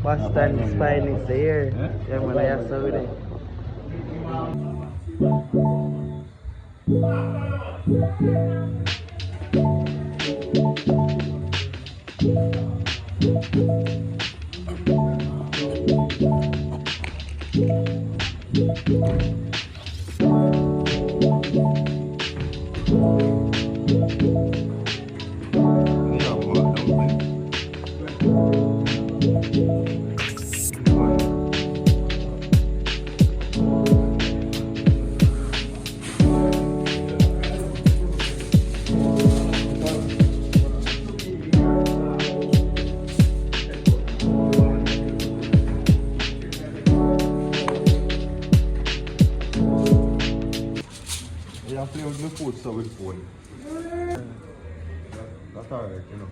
Boston spine is there. Yang Malaya Saudi. Jag play with my food so with phone. That's alright, you know.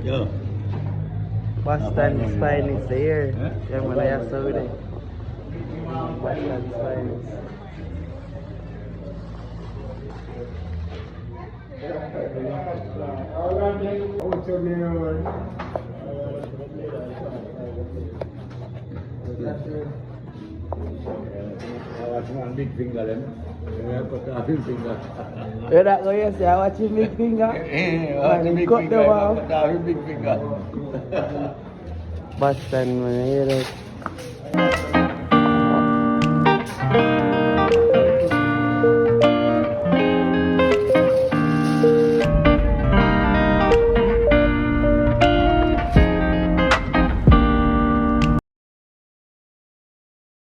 Yo. Boston spine is there. Yang Malaya Saudi. Boston spine is. One big finger then. Finger. Enak kau ya, saya watching big finger. Big finger. Big finger. Boston mana ya?